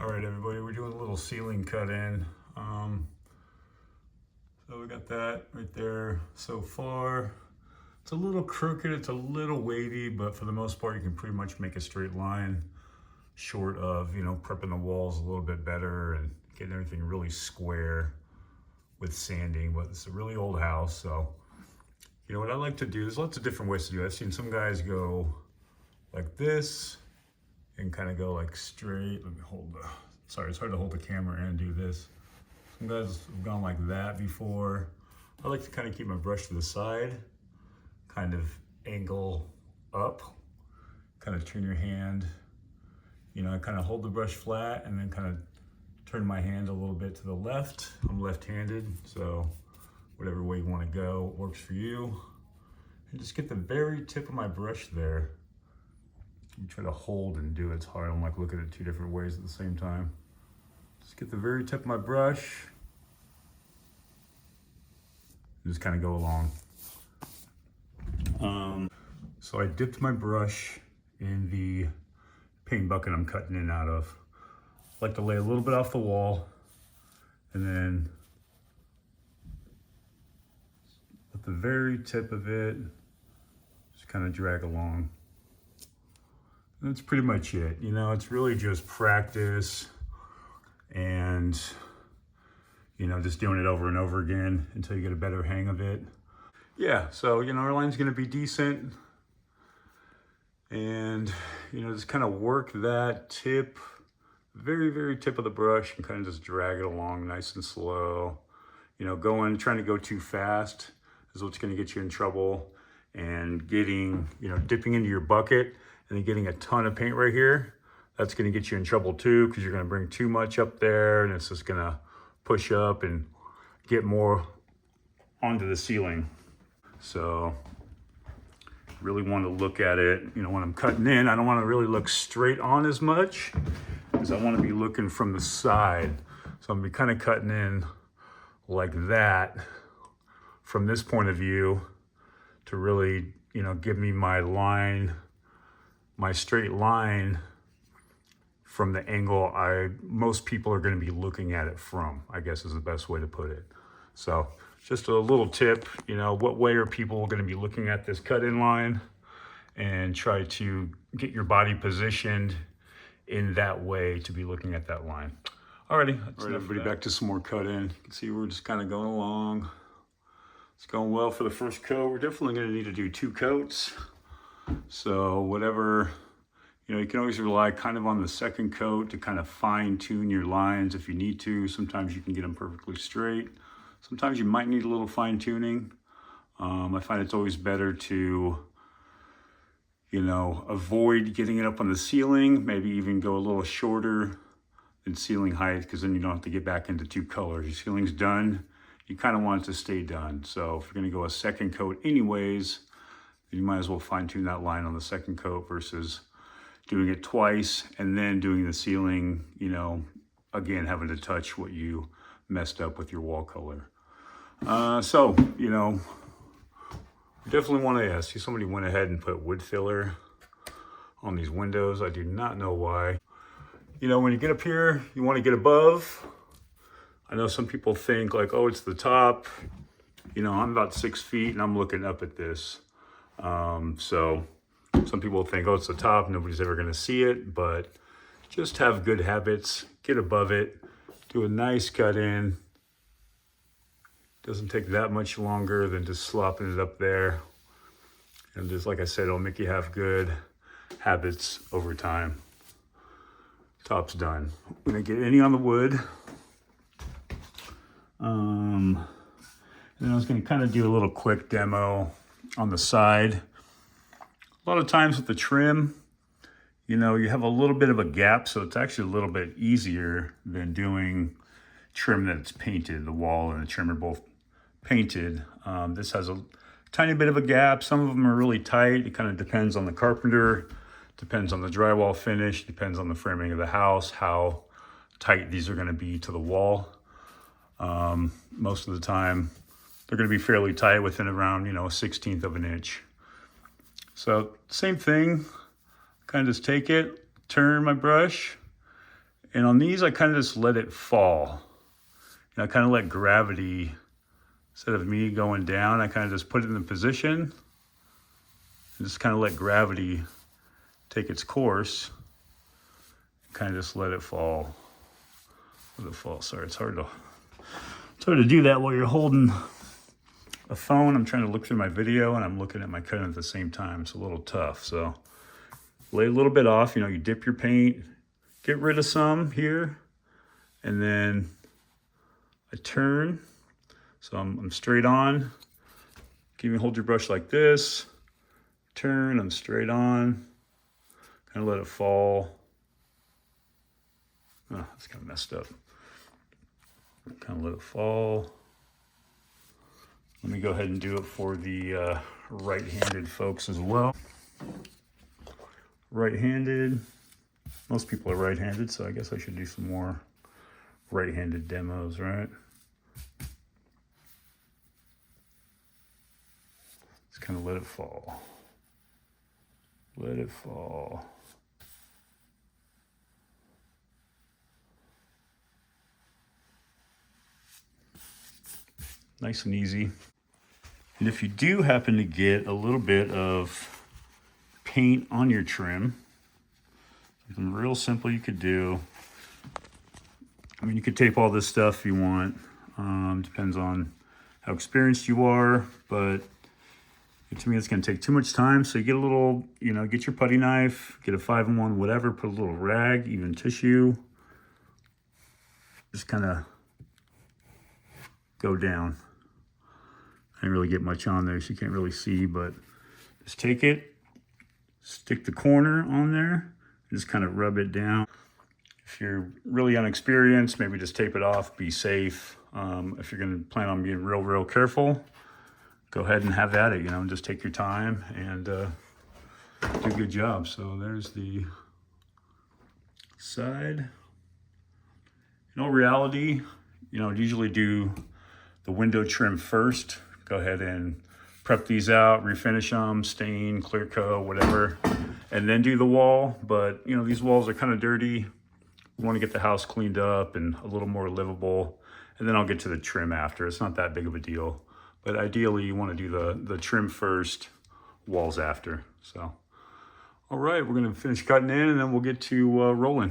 All right, everybody, we're doing a little ceiling cut in. So we got that right there so far. It's a little crooked, it's a little wavy, but for the most part, you can pretty much make a straight line, short of, prepping the walls a little bit better and getting everything really square with sanding. But it's a really old house, so what I like to do, there's lots of different ways to do it. I've seen some guys go like this and kind of go like straight. Let me sorry, it's hard to hold the camera and do this. Some guys have gone like that before. I like to kind of keep my brush to the side, kind of angle up, kind of turn your hand. I kind of hold the brush flat and then kind of turn my hand a little bit to the left. I'm left-handed, so whatever way you want to go works for you. And just get the very tip of my brush there. You try to hold and do it. It's hard. I'm like looking at two different ways at the same time. Just get the very tip of my brush. Just kind of go along. So I dipped my brush in the paint bucket I'm cutting in out of. I like to lay a little bit off the wall and then at the very tip of it, just kind of drag along. And that's pretty much it. It's really just practice and, just doing it over and over again until you get a better hang of it. Yeah, so, our line's gonna be decent. And, just kind of work that tip, very, very tip of the brush and kind of just drag it along nice and slow. Trying to go too fast is what's gonna get you in trouble. And getting, dipping into your bucket and then getting a ton of paint right here, that's gonna get you in trouble too, because you're gonna bring too much up there and it's just gonna push up and get more onto the ceiling. So really want to look at it, when I'm cutting in, I don't want to really look straight on as much because I want to be looking from the side. So I'm gonna be kind of cutting in like that from this point of view to really, give me my line, my straight line from the angle most people are going to be looking at it from, I guess is the best way to put it. So just a little tip, what way are people going to be looking at this cut-in line, and try to get your body positioned in that way to be looking at that line. Alrighty, all right, everybody, back to some more cut-in. You can see we're just kind of going along. It's going well for the first coat. We're definitely going to need to do 2 coats. So whatever, you can always rely kind of on the second coat to kind of fine tune your lines if you need to. Sometimes you can get them perfectly straight. Sometimes you might need a little fine tuning. I find it's always better to, avoid getting it up on the ceiling, maybe even go a little shorter than ceiling height, because then you don't have to get back into 2 colors. Your ceiling's done. You kind of want it to stay done. So if you're going to go a second coat anyways, you might as well fine tune that line on the second coat versus doing it twice and then doing the ceiling, again, having to touch what you messed up with your wall color. So, definitely want to see somebody went ahead and put wood filler on these windows. I do not know why. When you get up here, you want to get above. I know some people think like, oh, it's the top. I'm about 6 feet and I'm looking up at this. So some people think, oh, it's the top, nobody's ever going to see it, but just have good habits, get above it, do a nice cut in. Doesn't take that much longer than just slopping it up there. And just like I said, it'll make you have good habits over time. Top's done. I'm gonna get any on the wood. And then I was gonna kind of do a little quick demo on the side. A lot of times with the trim, you have a little bit of a gap, so it's actually a little bit easier than doing trim that's painted. The wall and the trim are both painted. This has a tiny bit of a gap. Some of them are really tight. It kind of depends on the carpenter, depends on the drywall finish, depends on the framing of the house, how tight these are going to be to the wall. Most of the time, they're going to be fairly tight within around, a 1/16 of an inch. So same thing, kind of just take it, turn my brush, And on these, I kind of just let it fall. And I kind of let gravity, instead of me going down, I kind of just put it in the position and just kind of let gravity take its course. Kind of just let it fall. Let it fall. Sorry, it's hard to do that while you're holding a phone. I'm trying to look through my video and I'm looking at my cutting at the same time. It's a little tough. So lay a little bit off. You know, you dip your paint, get rid of some here, and then I turn. So I'm straight on. Hold your brush like this. Turn, I'm straight on. Kind of let it fall. Oh, it's kind of messed up. Kind of let it fall. Let me go ahead and do it for the right-handed folks as well. Right-handed. Most people are right-handed, so I guess I should do some more right-handed demos, right? Just kind of let it fall. Let it fall. Nice and easy. And if you do happen to get a little bit of paint on your trim, something real simple you could do. I mean, you could tape all this stuff if you want. Depends on how experienced you are, but to me, it's gonna take too much time. So you get a little, you know, get your putty knife, get a 5-in-1, whatever, put a little rag, even tissue. Just kind of go down. I didn't really get much on there, so you can't really see, but just take it, stick the corner on there, and just kind of rub it down. If you're really unexperienced, maybe just tape it off, be safe. If you're gonna plan on being real careful, go ahead and have at it, you know, and just take your time and do a good job. So there's the side. In all reality, you know, I'd usually do the window trim first. Go ahead and prep these out, refinish them, stain, clear coat, whatever, and then do the wall. But, you know, these walls are kind of dirty. We want to get the house cleaned up and a little more livable. And then I'll get to the trim after. It's not that big of a deal. But ideally, you want to do the trim first, walls after. So, all right, we're going to finish cutting in and then we'll get to rolling.